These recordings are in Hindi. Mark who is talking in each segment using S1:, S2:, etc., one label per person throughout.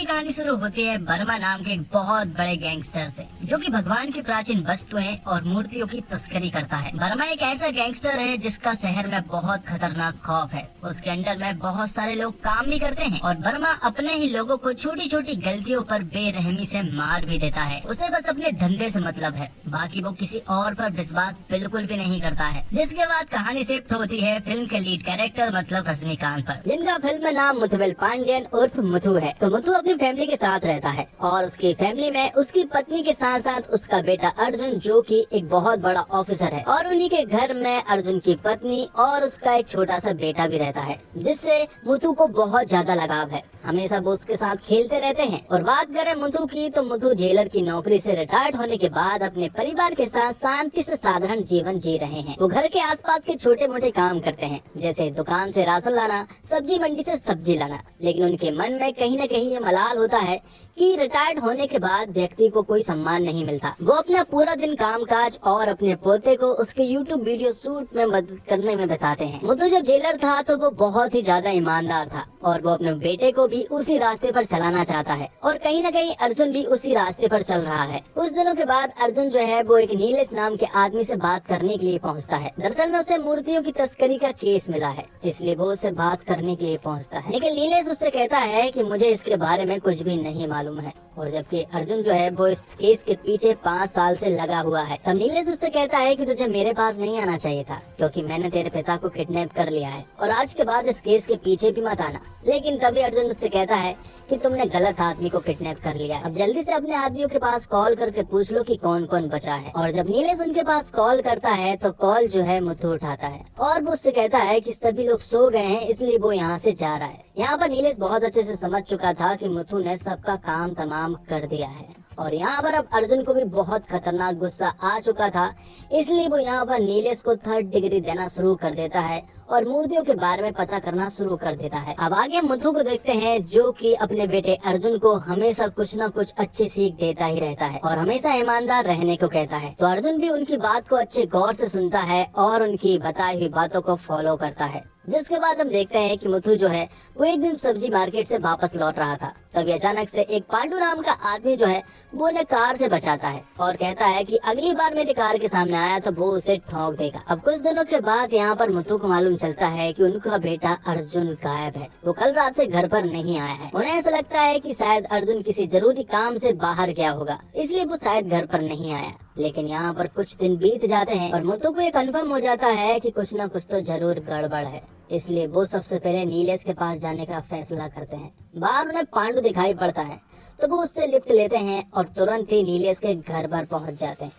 S1: की कहानी शुरू होती है वर्मा नाम के एक बहुत बड़े गैंगस्टर से, जो कि भगवान की प्राचीन वस्तुएं और मूर्तियों की तस्करी करता है। वर्मा एक ऐसा गैंगस्टर है जिसका शहर में बहुत खतरनाक खौफ है। उसके अंडर में बहुत सारे लोग काम भी करते हैं और वर्मा अपने ही लोगों को छोटी छोटी गलतियों पर बेरहमी से मार भी देता है। उसे बस अपने धंधे से मतलब है, बाकी वो किसी और पर विश्वास बिल्कुल भी नहीं करता है। जिसके बाद कहानी शिफ्ट होती है फिल्म के लीड कैरेक्टर मतलब रजनीकांत पर, जिनका फिल्म में नाम मुथुवेल पांड्यन उर्फ मुथु है। तो मुथु अपनी फैमिली के साथ रहता है और उसकी फैमिली में उसकी पत्नी के साथ साथ उसका बेटा अर्जुन, जो कि एक बहुत बड़ा ऑफिसर है, और उन्हीं के घर में अर्जुन की पत्नी और उसका एक छोटा सा बेटा भी रहता है, जिससे मुथु को बहुत ज्यादा लगाव है। हमेशा वो उसके साथ खेलते रहते हैं। और बात करें मुथु की, तो मुथु जेलर की नौकरी से रिटायर्ड होने के बाद अपने परिवार के साथ शांति से साधारण जीवन जी रहे हैं। वो घर के आसपास के छोटे मोटे काम करते हैं, जैसे दुकान से राशन लाना, सब्जी मंडी से सब्जी लाना। लेकिन उनके मन में कहीं न कहीं ये मलाल होता है कि रिटायर्ड होने के बाद व्यक्ति को कोई सम्मान नहीं मिलता। वो अपना पूरा दिन कामकाज और अपने पोते को उसके YouTube वीडियो शूट में मदद करने में बिताते हैं। मुथु जब जेलर था तो वो बहुत ही ज्यादा ईमानदार था और वो अपने बेटे को भी उसी रास्ते पर चलाना चाहता है, और कहीं न कहीं अर्जुन भी उसी रास्ते पर चल रहा है। कुछ दिनों के बाद अर्जुन जो है वो एक नीलेश नाम के आदमी से बात करने के लिए पहुँचता है। दरअसल में उसे मूर्तियों की तस्करी का केस मिला है, इसलिए वो उससे बात करने के लिए पहुँचता है। लेकिन नीलेश उससे कहता है कि मुझे इसके बारे में कुछ भी नहीं मालूम है, और जबकि अर्जुन जो है वो इस केस के पीछे 5 साल से लगा हुआ है। तब नीलेश उससे कहता है कि तुझे मेरे पास नहीं आना चाहिए था, क्योंकि मैंने तेरे पिता को किडनैप कर लिया है, और आज के बाद इस केस के पीछे भी मत आना। लेकिन तभी अर्जुन उससे कहता है कि तुमने गलत आदमी को किडनैप कर लिया, अब जल्दी से अपने आदमियों के पास कॉल करके पूछ लो कि कौन कौन बचा है। और जब नीलेश उनके पास कॉल करता है तो कॉल जो है मुथु उठाता है और वो उससे कहता है कि सभी लोग सो गए हैं, इसलिए वो यहाँ से जा रहा है। यहाँ पर नीलेश बहुत अच्छे से समझ चुका था कि मुथु ने सबका काम तमाम कर दिया है, और यहाँ पर अब अर्जुन को भी बहुत खतरनाक गुस्सा आ चुका था, इसलिए वो यहाँ पर नीलेश को 3rd डिग्री देना शुरू कर देता है और मूर्तियों के बारे में पता करना शुरू कर देता है। अब आगे मुथु को देखते हैं, जो कि अपने बेटे अर्जुन को हमेशा कुछ न कुछ अच्छी सीख देता ही रहता है और हमेशा ईमानदार रहने को कहता है। तो अर्जुन भी उनकी बात को अच्छे गौर से सुनता है और उनकी बताई हुई बातों को फॉलो करता है। जिसके बाद हम देखते हैं कि मुथु जो है वो एक दिन सब्जी मार्केट से वापस लौट रहा था। तभी अचानक से एक पांडु नाम का आदमी जो है वो उन्हें कार से बचाता है और कहता है कि अगली बार मेरी कार के सामने आया तो वो उसे ठोक देगा। अब कुछ दिनों के बाद यहाँ पर मुथु को मालूम चलता है कि उनका बेटा अर्जुन गायब है। वो कल रात से घर पर नहीं आया है। उन्हें ऐसा लगता है कि शायद अर्जुन किसी जरूरी काम से बाहर गया होगा, इसलिए वो शायद घर पर नहीं आया। लेकिन यहाँ पर कुछ दिन बीत जाते हैं और मुथु को ये कंफर्म हो जाता है कि कुछ न कुछ तो जरूर गड़बड़ है, इसलिए वो सबसे पहले नीलेश के पास जाने का फैसला करते हैं। बाहर उन्हें पांडु दिखाई पड़ता है तो वो उससे लिफ्ट लेते हैं और तुरंत ही नीलेश के घर पर पहुंच जाते हैं।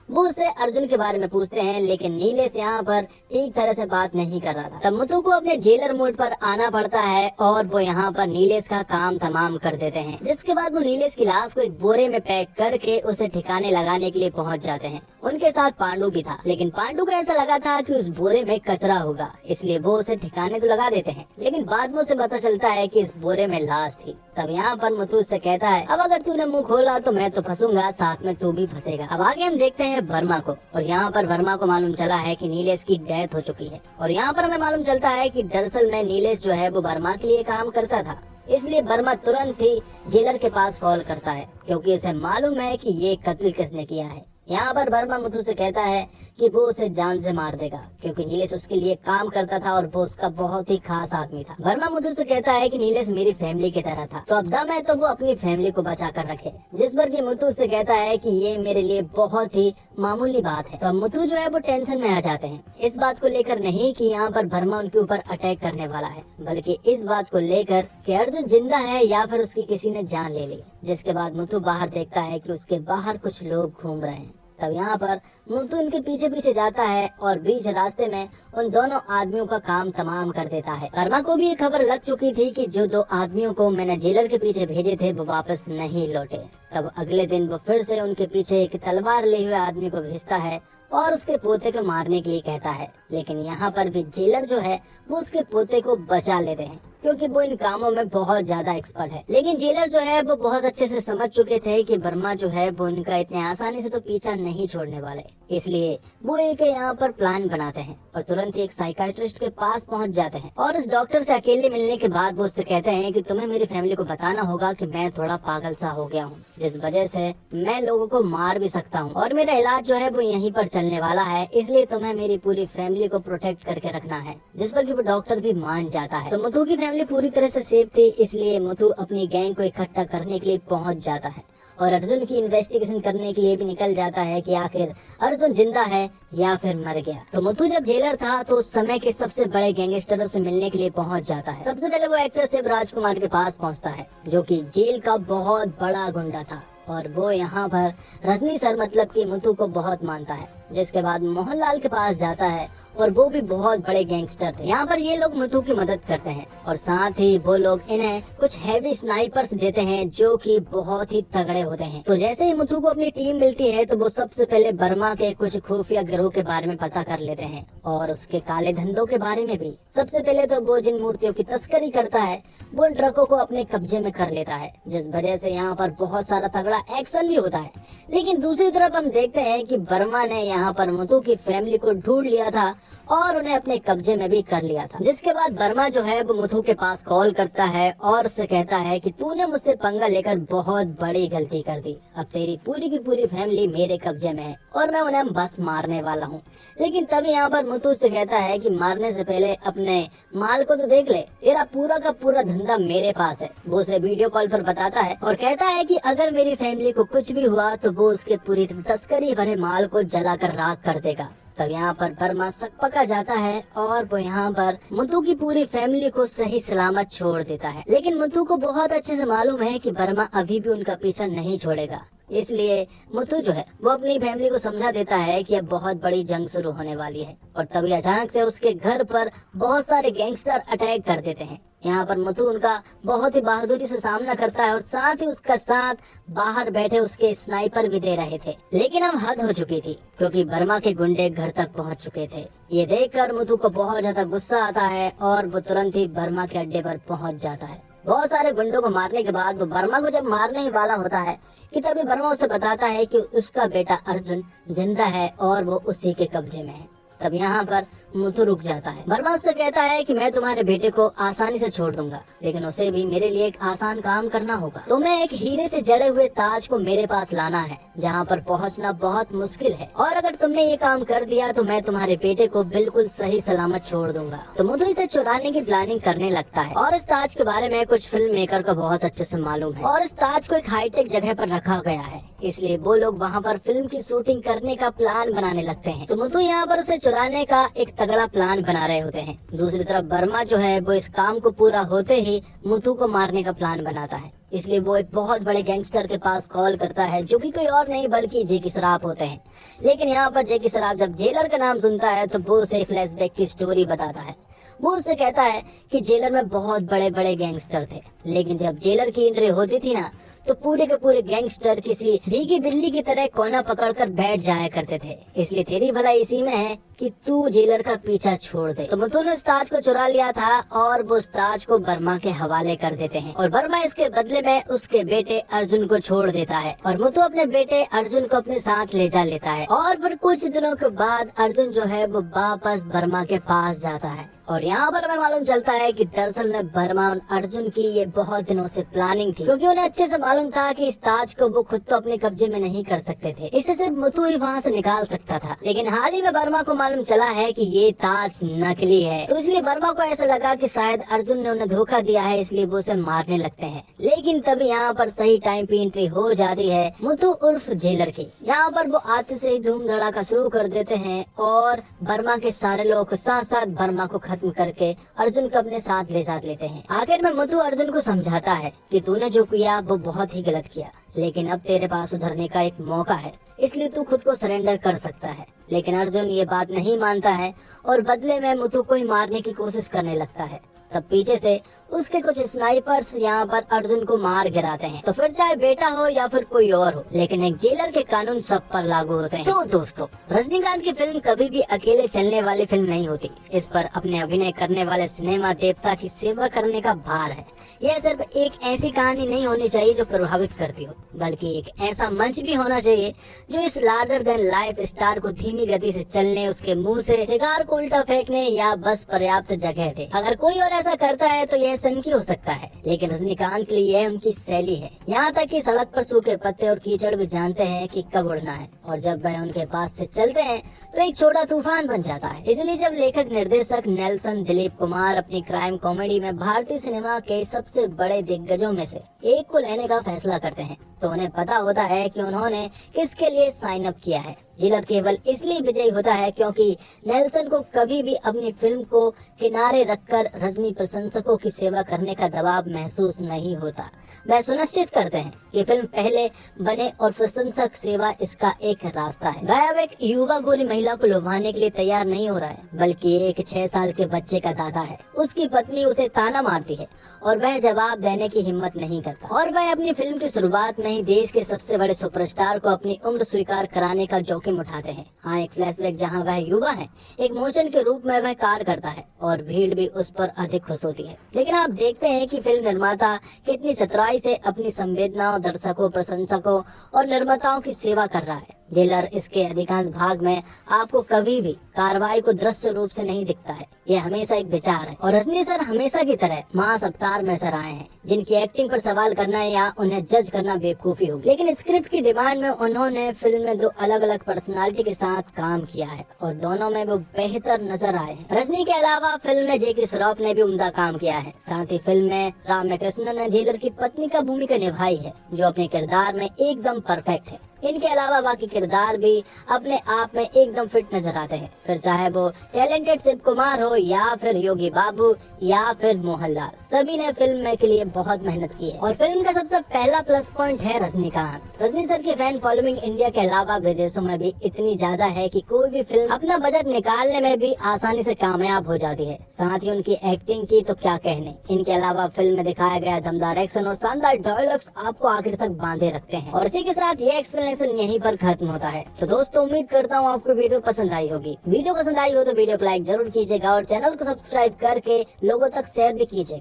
S1: वो उससे अर्जुन के बारे में पूछते हैं, लेकिन नीलेश यहाँ पर ठीक तरह से बात नहीं कर रहा था। तब मुथु को अपने जेलर मोड पर आना पड़ता है और वो यहाँ पर नीलेश का काम तमाम कर देते हैं। जिसके बाद वो नीलेश की लाश को एक बोरे में पैक करके उसे ठिकाने लगाने के लिए पहुँच जाते हैं। उनके साथ पांडु भी था, लेकिन पांडु को ऐसा लगा था कि उस बोरे में कचरा होगा, इसलिए वो उसे ठिकाने तो लगा देते हैं। लेकिन बाद में उसे पता चलता है कि इस बोरे में लाश थी। तब यहाँ पर मुथु से कहता है, अब अगर तूने मुंह खोला तो मैं तो फंसूंगा, साथ में तू भी फंसेगा। अब आगे हम देखते हैं वर्मा को, और यहाँ पर वर्मा को मालूम चला है कि नीलेश की डेथ हो चुकी है। और यहाँ पर हमें मालूम चलता है कि दरअसल में नीलेश जो है वो वर्मा के लिए काम करता था, इसलिए वर्मा तुरंत ही जेलर के पास कॉल करता है, क्योंकि उसे मालूम है कि ये कत्ल किसने किया है। यहाँ पर वर्मा मुथु से कहता है कि वो उसे जान से मार देगा, क्योंकि नीलेश उसके लिए काम करता था और वो उसका बहुत ही खास आदमी था। वर्मा मुथु से कहता है कि नीलेश मेरी फैमिली की तरह था, तो अब दम है तो वो अपनी फैमिली को बचा कर रखे। जिस पर कि मुथु से कहता है कि ये मेरे लिए बहुत ही मामूली बात है। तो अब मुथु जो है वो टेंशन में आ जाते हैं, इस बात को लेकर नहीं कि यहाँ पर वर्मा उनके ऊपर अटैक करने वाला है, बल्कि इस बात को लेकर कि अर्जुन जिंदा है या फिर उसकी किसी ने जान ले ली। जिसके बाद मुथु बाहर देखता है कि उसके बाहर कुछ लोग घूम रहे हैं। तब यहाँ पर मुथु इनके पीछे पीछे जाता है और बीच रास्ते में उन दोनों आदमियों का काम तमाम कर देता है। वर्मा को भी ये खबर लग चुकी थी कि जो 2 आदमियों को मैंने जेलर के पीछे भेजे थे वो वापस नहीं लौटे। तब अगले दिन वो फिर से उनके पीछे एक तलवार लिए हुए आदमी को भेजता है और उसके पोते को मारने के लिए कहता है। लेकिन यहाँ पर भी जेलर जो है वो उसके पोते को बचा लेते हैं। क्योंकि वो इन कामों में बहुत ज्यादा एक्सपर्ट है। लेकिन जेलर जो है वो बहुत अच्छे से समझ चुके थे कि वर्मा जो है वो उनका इतने आसानी से तो पीछा नहीं छोड़ने वाले, इसलिए वो एक यहाँ पर प्लान बनाते हैं और तुरंत ही एक साइकाइट्रिस्ट के पास पहुंच जाते हैं। और उस डॉक्टर से अकेले मिलने के बाद वो उससे कहते हैं कि तुम्हें मेरी फैमिली को बताना होगा कि मैं थोड़ा पागल सा हो गया हूँ, जिस वजह से मैं लोगों को मार भी सकता हूँ और मेरा इलाज जो है वो यहीं पर चलने वाला है, इसलिए तुम्हें मेरी पूरी फैमिली को प्रोटेक्ट करके रखना है। जिस पर कि वो डॉक्टर भी मान जाता है। तो मुथु की फैमिली पूरी तरह से सेफ थी, इसलिए मुथु अपनी गैंग को इकट्ठा करने के लिए पहुंच जाता है और अर्जुन की इन्वेस्टिगेशन करने के लिए भी निकल जाता है कि आखिर अर्जुन जिंदा है या फिर मर गया। तो मुथु जब जेलर था तो उस समय के सबसे बड़े गैंगस्टरों से मिलने के लिए पहुंच जाता है। सबसे पहले वो एक्टर शिव राजकुमार के पास पहुंचता है, जो कि जेल का बहुत बड़ा गुंडा था और वो यहाँ पर रजनी सर मतलब कि मुथु को बहुत मानता है। जिसके बाद मोहनलाल के पास जाता है और वो भी बहुत बड़े गैंगस्टर थे। यहाँ पर ये लोग मुथु की मदद करते हैं और साथ ही वो लोग इन्हें कुछ हैवी स्नाइपर्स देते हैं जो कि बहुत ही तगड़े होते हैं। तो जैसे ही मुथु को अपनी टीम मिलती है तो वो सबसे पहले बर्मा के कुछ खुफिया गिरोह के बारे में पता कर लेते हैं और उसके काले धंधों के बारे में भी। सबसे पहले तो वो जिन मूर्तियों की तस्करी करता है वो उन ट्रकों को अपने कब्जे में कर लेता है, जिस वजह से यहाँ पर बहुत सारा तगड़ा एक्शन भी होता है। लेकिन दूसरी तरफ हम देखते हैं कि बर्मा ने यहाँ पर मुथु की फैमिली को ढूंढ लिया था और उन्हें अपने कब्जे में भी कर लिया था। जिसके बाद बर्मा जो है वो मुथु के पास कॉल करता है और उससे कहता है कि तूने मुझसे पंगा लेकर बहुत बड़ी गलती कर दी, अब तेरी पूरी की पूरी फैमिली मेरे कब्जे में है और मैं उन्हें बस मारने वाला हूँ। लेकिन तभी यहाँ पर मुथु से कहता है कि मारने से पहले अपने माल को तो देख ले, तेरा पूरा का पूरा धंधा मेरे पास है। वो उसे वीडियो कॉल पर बताता है और कहता है कि अगर मेरी फैमिली को कुछ भी हुआ तो वो उसके पूरी तस्करी भरे माल को जलाकर राख कर देगा। तब यहाँ पर बर्मा सकपका जाता है और वो यहाँ पर मुथु की पूरी फैमिली को सही सलामत छोड़ देता है। लेकिन मुथु को बहुत अच्छे से मालूम है कि बर्मा अभी भी उनका पीछा नहीं छोड़ेगा, इसलिए मुथु जो है वो अपनी फैमिली को समझा देता है कि अब बहुत बड़ी जंग शुरू होने वाली है। और तभी अचानक से उसके घर पर बहुत सारे गैंगस्टर अटैक कर देते हैं। यहाँ पर मुथु उनका बहुत ही बहादुरी से सामना करता है और साथ ही उसका साथ बाहर बैठे उसके स्नाइपर भी दे रहे थे। लेकिन अब हद हो चुकी थी क्योंकि बर्मा के गुंडे घर तक पहुँच चुके थे। ये देखकर मुथु को बहुत ज्यादा गुस्सा आता है और वो तुरंत ही बर्मा के अड्डे पर पहुँच जाता है। बहुत सारे गुंडों को मारने के बाद वो बर्मा को जब मारने ही वाला होता है कि तभी बर्मा उसे बताता है कि उसका बेटा अर्जुन जिंदा है और वो उसी के कब्जे में है। तब यहाँ पर मुथु रुक जाता है। बर्मा उससे कहता है कि मैं तुम्हारे बेटे को आसानी से छोड़ दूंगा, लेकिन उसे भी मेरे लिए एक आसान काम करना होगा। तुम्हें एक हीरे से जड़े हुए ताज को मेरे पास लाना है, जहाँ पर पहुँचना बहुत मुश्किल है, और अगर तुमने ये काम कर दिया तो मैं तुम्हारे बेटे को बिल्कुल सही सलामत छोड़ दूंगा। तो मुथु इसे चुराने की प्लानिंग करने लगता है और इस ताज के बारे में कुछ फिल्म मेकर को बहुत अच्छे से मालूम है और इस ताज को एक हाईटेक जगह पर रखा गया है, इसलिए वो लोग वहाँ पर फिल्म की शूटिंग करने का प्लान बनाने लगते हैं। तो मुथु यहाँ पर उसे चुराने का एक तगड़ा प्लान बना रहे होते हैं। दूसरी तरफ बर्मा जो है वो इस काम को पूरा होते ही मुथु को मारने का प्लान बनाता है, इसलिए वो एक बहुत बड़े गैंगस्टर के पास कॉल करता है जो कि कोई और नहीं बल्कि जेकी श्रॉफ होते हैं। लेकिन यहाँ पर जेकी श्रॉफ जब जेलर का नाम सुनता है तो वो उसे फ्लैशबैक की स्टोरी बताता है। वो उससे कहता है कि जेलर में बहुत बड़े बड़े गैंगस्टर थे, लेकिन जब जेलर की एंट्री होती थी ना तो पूरे के पूरे गैंगस्टर किसी भीगी बिल्ली की तरह कोना पकड़कर बैठ जाया करते थे। इसलिए तेरी भलाई इसी में है कि तू जेलर का पीछा छोड़ दे। तो मुथु ने उस ताज को चुरा लिया था और वो उस ताज को बर्मा के हवाले कर देते हैं और बर्मा इसके बदले में उसके बेटे अर्जुन को छोड़ देता है और मुथु अपने बेटे अर्जुन को अपने साथ ले जा लेता है। और फिर कुछ दिनों के बाद अर्जुन जो है वो वापस बर्मा के पास जाता है और यहाँ पर हमें मालूम चलता है कि दरअसल में बर्मा और अर्जुन की ये बहुत दिनों से प्लानिंग थी, क्योंकि उन्हें अच्छे से मालूम था कि इस ताज को वो खुद तो अपने कब्जे में नहीं कर सकते थे, इसे सिर्फ मुथु ही वहाँ से निकाल सकता था। लेकिन हाल ही में बर्मा को मालूम चला है कि ये ताज नकली है, तो इसलिए बर्मा को ऐसा लगा कि शायद अर्जुन ने उन्हें धोखा दिया है, इसलिए वो उसे मारने लगते हैं। लेकिन तभी यहाँ पर सही टाइम पे एंट्री हो जाती है मुथु उर्फ जेलर की। यहाँ पर वो आते से ही धूम धड़ाका शुरू कर देते हैं और बर्मा के सारे लोगों को साथ साथ बर्मा को खत्म करके अर्जुन को अपने साथ ले जा लेते हैं। आखिर में मुथु अर्जुन को समझाता है कि तूने जो किया वो बहुत ही गलत किया, लेकिन अब तेरे पास सुधरने का एक मौका है, इसलिए तू खुद को सरेंडर कर सकता है। लेकिन अर्जुन ये बात नहीं मानता है और बदले में मुथु को ही मारने की कोशिश करने लगता है। तब पीछे से उसके कुछ स्नाइपर्स यहाँ पर अर्जुन को मार गिराते हैं। तो फिर चाहे बेटा हो या फिर कोई और हो, लेकिन एक जेलर के कानून सब पर लागू होते हैं। तो दोस्तों, रजनीकांत की फिल्म कभी भी अकेले चलने वाली फिल्म नहीं होती। इस पर अपने अभिनय करने वाले सिनेमा देवता की सेवा करने का भार है। यह सिर्फ एक ऐसी कहानी नहीं होनी चाहिए जो प्रभावित करती हो, बल्कि एक ऐसा मंच भी होना चाहिए जो इस लार्जर देन लाइफ स्टार को धीमी गति से चलने, उसके मुंह से सिगार को उल्टा फेंकने या बस पर्याप्त जगह दे। अगर कोई और ऐसा करता है तो यह सनकी हो सकता है, लेकिन रजनीकांत के लिए यह उनकी शैली है। यहाँ तक कि सड़क पर सूखे पत्ते और कीचड़ भी जानते हैं कि कब उड़ना है, और जब वह उनके पास से चलते हैं तो एक छोटा तूफान बन जाता है। इसलिए जब लेखक निर्देशक नेल्सन दिलीप कुमार अपनी क्राइम कॉमेडी में भारतीय सिनेमा के सबसे बड़े दिग्गजों में से एक को लेने का फैसला करते हैं, तो उन्हें पता होता है कि उन्होंने किसके लिए साइन अप किया है। जिलर केवल इसलिए विजयी होता है क्योंकि नेल्सन को कभी भी अपनी फिल्म को किनारे रखकर रजनी प्रशंसकों की सेवा करने का दबाव महसूस नहीं होता। वह सुनिश्चित करते हैं कि फिल्म पहले बने और प्रशंसक सेवा इसका एक रास्ता है। वह अब एक युवा गोरी महिला को लुभाने के लिए तैयार नहीं हो रहा है, बल्कि एक 6 साल के बच्चे का दादा है। उसकी पत्नी उसे ताना मारती है और वह जवाब देने की हिम्मत नहीं करता, और वह अपनी फिल्म की शुरुआत में ही देश के सबसे बड़े सुपरस्टार को अपनी उम्र स्वीकार कराने का जोखिम उठाते हैं। हाँ, एक फ्लैशबैक जहाँ वह युवा है, एक मोचन के रूप में वह कार्य करता है और भीड़ भी उस पर अधिक खुश होती है। लेकिन आप देखते हैं कि फिल्म निर्माता कितनी चतुराई से अपनी संवेदनाओं, दर्शकों, प्रशंसकों और निर्माताओं की सेवा कर रहा है। जेलर इसके अधिकांश भाग में आपको कभी भी कार्रवाई को दृश्य रूप से नहीं दिखता है, यह हमेशा एक विचार है। और रजनी सर हमेशा की तरह मास अवतार में सर आए हैं, जिनकी एक्टिंग पर सवाल करना या उन्हें जज करना बेवकूफी होगी। लेकिन स्क्रिप्ट की डिमांड में उन्होंने फिल्म में 2 अलग-अलग पर्सनालिटी के साथ काम किया है और दोनों में वो बेहतर नजर आए हैं। रजनी के अलावा फिल्म में जेकी श्रॉफ ने भी उम्दा काम किया है। साथ ही फिल्म में रामकृष्णन ने जेलर की पत्नी का भूमिका निभाई है, जो अपने किरदार में एकदम परफेक्ट है। इनके अलावा बाकी किरदार भी अपने आप में एकदम फिट नजर आते हैं, फिर चाहे वो टैलेंटेड शिव कुमार हो या फिर योगी बाबू या फिर मोहनलाल, सभी ने फिल्म में के लिए बहुत मेहनत की है। और फिल्म का सबसे पहला प्लस पॉइंट है रजनीकांत। रजनी सर की फैन फॉलोइंग इंडिया के अलावा विदेशों में भी इतनी ज्यादा है कि कोई भी फिल्म अपना बजट निकालने में भी आसानी से कामयाब हो जाती है। साथ ही उनकी एक्टिंग की तो क्या कहने। इनके अलावा फिल्म में दिखाया गया दमदार एक्शन और शानदार डायलॉग्स आपको आखिर तक बांधे रखते हैं। और इसी के साथ ये एक्सप्लेनेशन यहीं पर खत्म होता है। तो दोस्तों, उम्मीद करता हूँ आपको वीडियो पसंद आई होगी। वीडियो पसंद आई हो तो वीडियो को लाइक जरूर कीजिएगा और चैनल को सब्सक्राइब करके लोगों तक शेयर भी कीजिएगा।